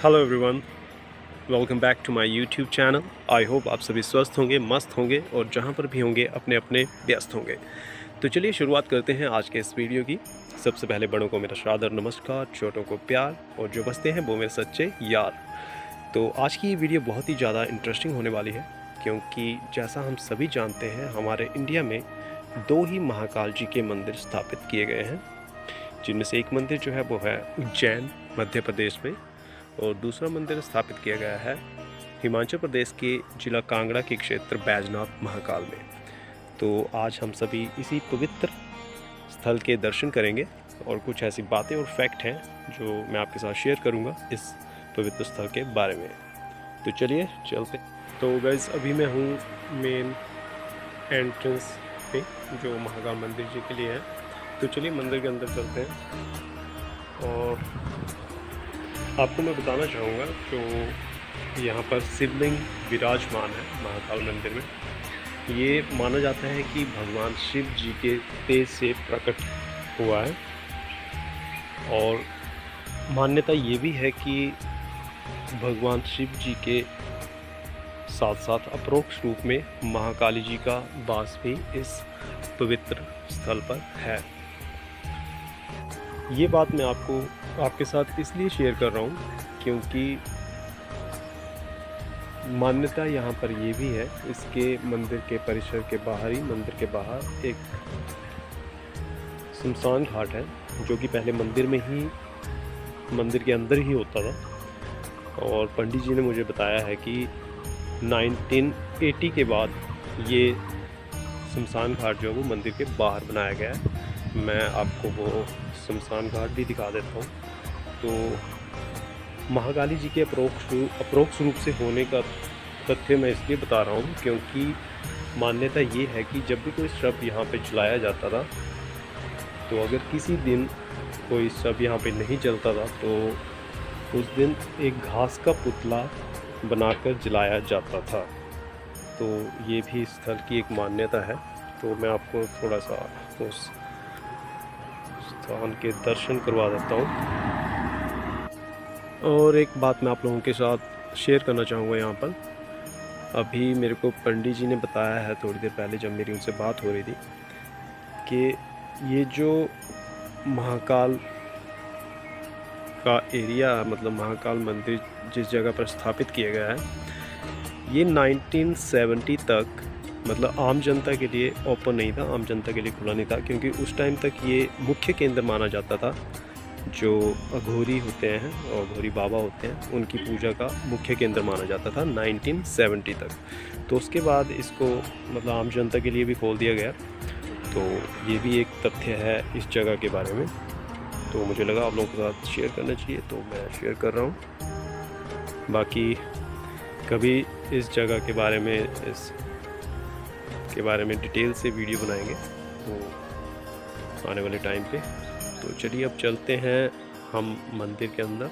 Hello everyone, welcome back to my YouTube channel. I hope आप सभी स्वस्थ होंगे, मस्त होंगे और जहाँ पर भी होंगे अपने अपने व्यस्त होंगे। तो चलिए शुरुआत करते हैं आज के इस वीडियो की। सबसे पहले बड़ों को मेरा सादर नमस्कार, छोटों को प्यार और जो बसते हैं वो मेरे सच्चे यार। तो आज की ये वीडियो बहुत ही ज़्यादा इंटरेस्टिंग होने वाली है, क्योंकि जैसा हम सभी जानते हैं हमारे इंडिया में दो ही महाकाल जी के मंदिर स्थापित किए गए हैं, जिनमें से एक मंदिर जो है वो है उज्जैन मध्य प्रदेश में और दूसरा मंदिर स्थापित किया गया है हिमाचल प्रदेश के जिला कांगड़ा के क्षेत्र बैजनाथ महाकाल में। तो आज हम सभी इसी पवित्र स्थल के दर्शन करेंगे और कुछ ऐसी बातें और फैक्ट हैं जो मैं आपके साथ शेयर करूंगा इस पवित्र स्थल के बारे में। तो चलिए चलते। तो गाइस अभी मैं हूँ मेन एंट्रेंस पे जो महाकाल मंदिर जी के लिए है। तो चलिए मंदिर के अंदर चलते हैं और आपको मैं बताना चाहूँगा जो यहाँ पर शिवलिंग विराजमान है महाकाल मंदिर में। ये माना जाता है कि भगवान शिव जी के तेज से प्रकट हुआ है और मान्यता ये भी है कि भगवान शिव जी के साथ साथ अपरोक्ष रूप में महाकाली जी का वास भी इस पवित्र स्थल पर है। ये बात मैं आपके साथ इसलिए शेयर कर रहा हूँ क्योंकि मान्यता यहाँ पर ये भी है, इसके मंदिर के परिसर के बाहर ही, मंदिर के बाहर एक शमशान घाट है जो कि पहले मंदिर में ही, मंदिर के अंदर ही होता था। और पंडित जी ने मुझे बताया है कि 1980 के बाद ये शमशान घाट जो है वो मंदिर के बाहर बनाया गया है। मैं आपको वो शमशान घाट भी दिखा देता हूँ। तो महाकाली जी के अप्रोक्ष रूप से होने का तथ्य मैं इसलिए बता रहा हूँ क्योंकि मान्यता ये है कि जब भी कोई शव यहाँ पे जलाया जाता था, तो अगर किसी दिन कोई शव यहाँ पे नहीं जलता था तो उस दिन एक घास का पुतला बनाकर जलाया जाता था। तो ये भी स्थल की एक मान्यता है। तो मैं आपको थोड़ा सा उस स्थान के दर्शन करवा देता हूँ। और एक बात मैं आप लोगों के साथ शेयर करना चाहूँगा यहाँ पर। अभी मेरे को पंडित जी ने बताया है थोड़ी देर पहले जब मेरी उनसे बात हो रही थी कि ये जो महाकाल का एरिया, मतलब महाकाल मंदिर जिस जगह पर स्थापित किया गया है, ये 1970 तक मतलब आम जनता के लिए ओपन नहीं था, आम जनता के लिए खुला नहीं था, क्योंकि उस टाइम तक ये मुख्य केंद्र माना जाता था। जो अघोरी होते हैं और अघोरी बाबा होते हैं उनकी पूजा का मुख्य केंद्र माना जाता था 1970 तक। तो उसके बाद इसको मतलब आम जनता के लिए भी खोल दिया गया। तो ये भी एक तथ्य है इस जगह के बारे में, तो मुझे लगा आप लोगों के साथ शेयर करना चाहिए, तो मैं शेयर कर रहा हूँ। बाकी कभी इस जगह के बारे में डिटेल से वीडियो बनाएंगे तो आने वाले टाइम पे। तो चलिए अब चलते हैं हम मंदिर के अंदर।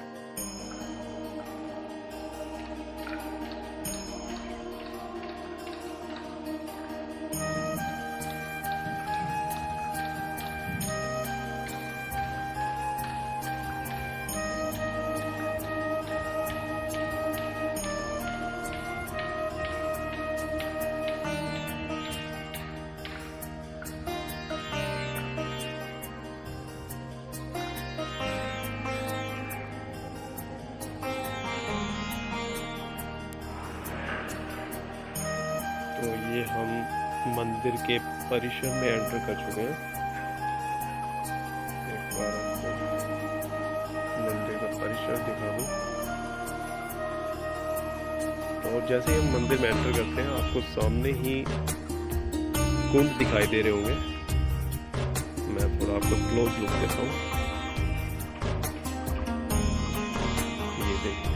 तो ये हम मंदिर के परिसर में एंटर कर चुके हैं। एक बार आपको मंदिर का परिसर दिखा दूं। और जैसे ही हम मंदिर में एंटर करते हैं आपको सामने ही कुंड दिखाई दे रहे होंगे। मैं थोड़ा आपको क्लोज लुक देता हूँ। ये देखिए,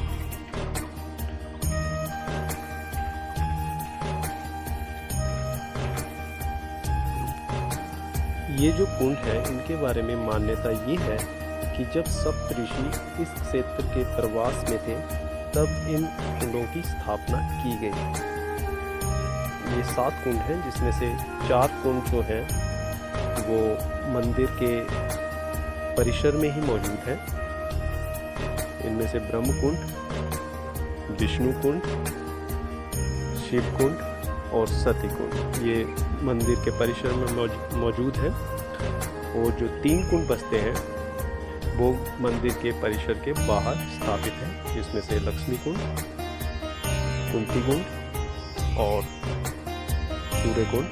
ये जो कुंड है इनके बारे में मान्यता ये है कि जब सप्त ऋषि इस क्षेत्र के प्रवास में थे तब इन कुंडों की स्थापना की गई। ये 7 कुंड हैं, जिसमें से 4 कुंड जो हैं वो मंदिर के परिसर में ही मौजूद हैं। इनमें से ब्रह्म कुंड, विष्णु कुंड, शिव कुंड और सती कुंड ये मंदिर के परिसर में मौजूद है। और जो 3 कुंड बसते हैं वो मंदिर के परिसर के बाहर स्थापित है, जिसमें से लक्ष्मी कुंड, कुंती कुंड और सूर्य कुंड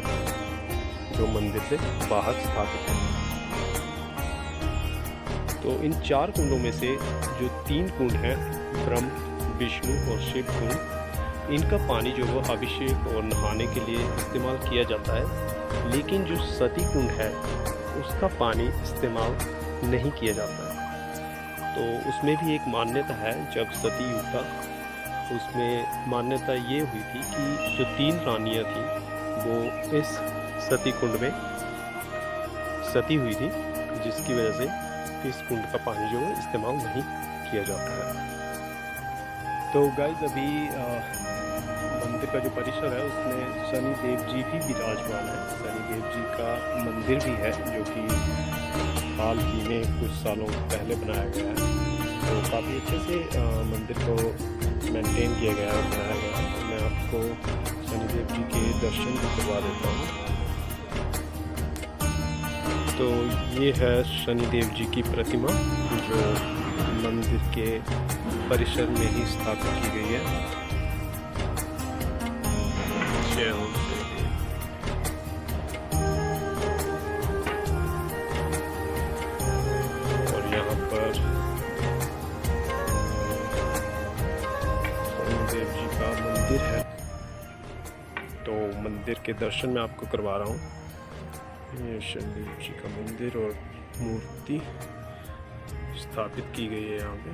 जो मंदिर से बाहर स्थापित है। तो इन 4 कुंडों में से जो 3 कुंड हैं, ब्रह्म, विष्णु और शिव कुंड, इनका पानी जो वो अभिषेक और नहाने के लिए इस्तेमाल किया जाता है। लेकिन जो सती कुंड है उसका पानी इस्तेमाल नहीं किया जाता है। तो उसमें भी एक मान्यता है, जब सती युग था उसमें मान्यता ये हुई थी कि जो 3 रानियाँ थी वो इस सती कुंड में सती हुई थी, जिसकी वजह से इस कुंड का पानी जो है इस्तेमाल नहीं किया जाता है। तो गाइस अभी मंदिर का जो परिसर है उसमें शनि देव जी भी विराजमान है। शनि देव जी का मंदिर भी है जो कि हाल ही में कुछ सालों पहले बनाया गया है। तो काफ़ी अच्छे से मंदिर को मेंटेन किया गया है, बनाया गया है। तो मैं आपको शनि देव जी के दर्शन भी करवा देता हूँ। तो ये है शनि देव जी की प्रतिमा जो मंदिर के परिसर में ही स्थापित की गई है। जय हो शनिदेव। और यहाँ पर शनिदेव जी का मंदिर है, तो मंदिर के दर्शन मैं आपको करवा रहा हूँ। ये शनिदेव जी का मंदिर और मूर्ति स्थापित की गई है यहाँ पे।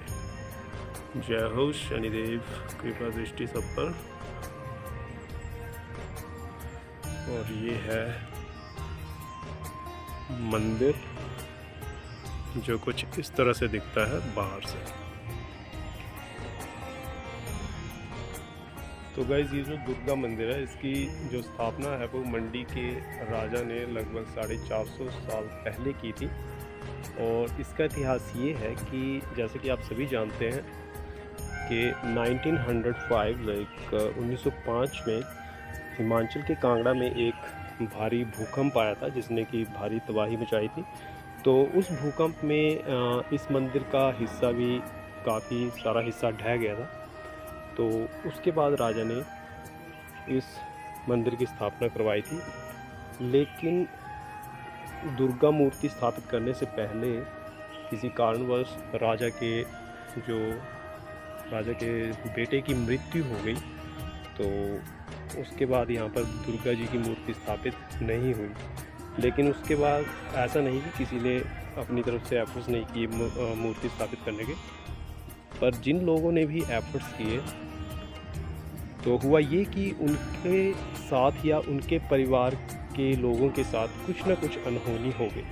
जय हो शनिदेव, कृपा दृष्टि सब पर। और ये है मंदिर जो कुछ इस तरह से दिखता है बाहर से। तो गाइस ये जो दुर्गा मंदिर है इसकी जो स्थापना है वो मंडी के राजा ने लगभग 450 साल पहले की थी। और इसका इतिहास ये है कि जैसे कि आप सभी जानते हैं कि 1905 में हिमाचल के कांगड़ा में एक भारी भूकंप आया था जिसने कि भारी तबाही मचाई थी। तो उस भूकंप में इस मंदिर का हिस्सा भी काफ़ी सारा हिस्सा ढह गया था। तो उसके बाद राजा ने इस मंदिर की स्थापना करवाई थी। लेकिन दुर्गा मूर्ति स्थापित करने से पहले किसी कारणवश राजा के बेटे की मृत्यु हो गई। तो उसके बाद यहाँ पर दुर्गा जी की मूर्ति स्थापित नहीं हुई। लेकिन उसके बाद ऐसा नहीं कि किसी ने अपनी तरफ से एफर्ट्स नहीं किए मूर्ति स्थापित करने के, पर जिन लोगों ने भी एफर्ट्स किए तो हुआ ये कि उनके साथ या उनके परिवार के लोगों के साथ कुछ ना कुछ अनहोनी हो गई।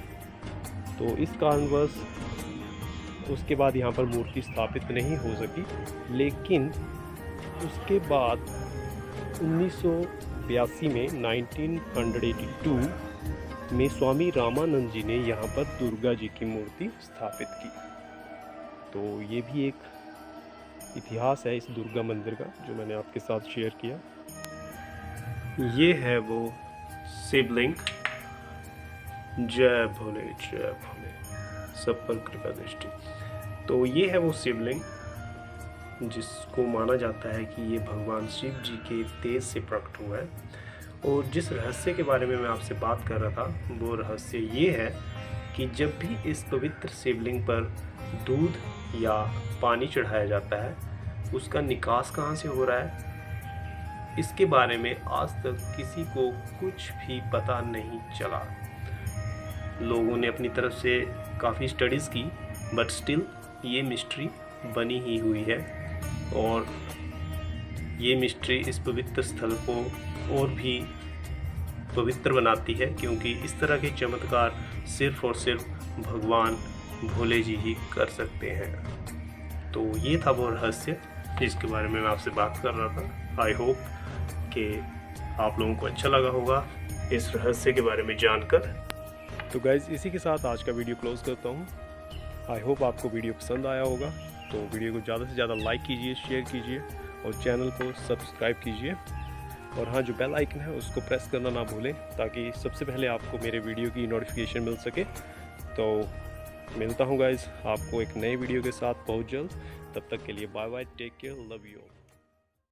तो इस कारणवश उसके बाद यहाँ पर मूर्ति स्थापित नहीं हो सकी। लेकिन उसके बाद 1982 में 1982 में स्वामी रामानंद जी ने यहाँ पर दुर्गा जी की मूर्ति स्थापित की। तो ये भी एक इतिहास है इस दुर्गा मंदिर का जो मैंने आपके साथ शेयर किया। ये है वो शिवलिंग। जय भोले जय भोले, सब पर कृपा दृष्टि। तो ये है वो शिवलिंग जिसको माना जाता है कि ये भगवान शिव जी के तेज से प्रकट हुआ है। और जिस रहस्य के बारे में मैं आपसे बात कर रहा था वो रहस्य ये है कि जब भी इस पवित्र शिवलिंग पर दूध या पानी चढ़ाया जाता है उसका निकास कहाँ से हो रहा है, इसके बारे में आज तक किसी को कुछ भी पता नहीं चला। लोगों ने अपनी तरफ से काफ़ी स्टडीज़ की, बट स्टिल ये मिस्ट्री बनी ही हुई है। और ये मिस्ट्री इस पवित्र स्थल को और भी पवित्र बनाती है, क्योंकि इस तरह के चमत्कार सिर्फ और सिर्फ भगवान भोले जी ही कर सकते हैं। तो ये था वो रहस्य जिसके बारे में मैं आपसे बात कर रहा था। आई होप कि आप लोगों को अच्छा लगा होगा इस रहस्य के बारे में जानकर। तो गाइज़ इसी के साथ आज का वीडियो क्लोज करता हूँ। आई होप आपको वीडियो पसंद आया होगा। तो वीडियो को ज़्यादा से ज़्यादा लाइक कीजिए, शेयर कीजिए और चैनल को सब्सक्राइब कीजिए। और हाँ, जो बेल आइकन है उसको प्रेस करना ना भूलें, ताकि सबसे पहले आपको मेरे वीडियो की नोटिफिकेशन मिल सके। तो मिलता हूँ गाइज़ आपको एक नए वीडियो के साथ बहुत जल्द। तब तक के लिए bye bye, take care, love you.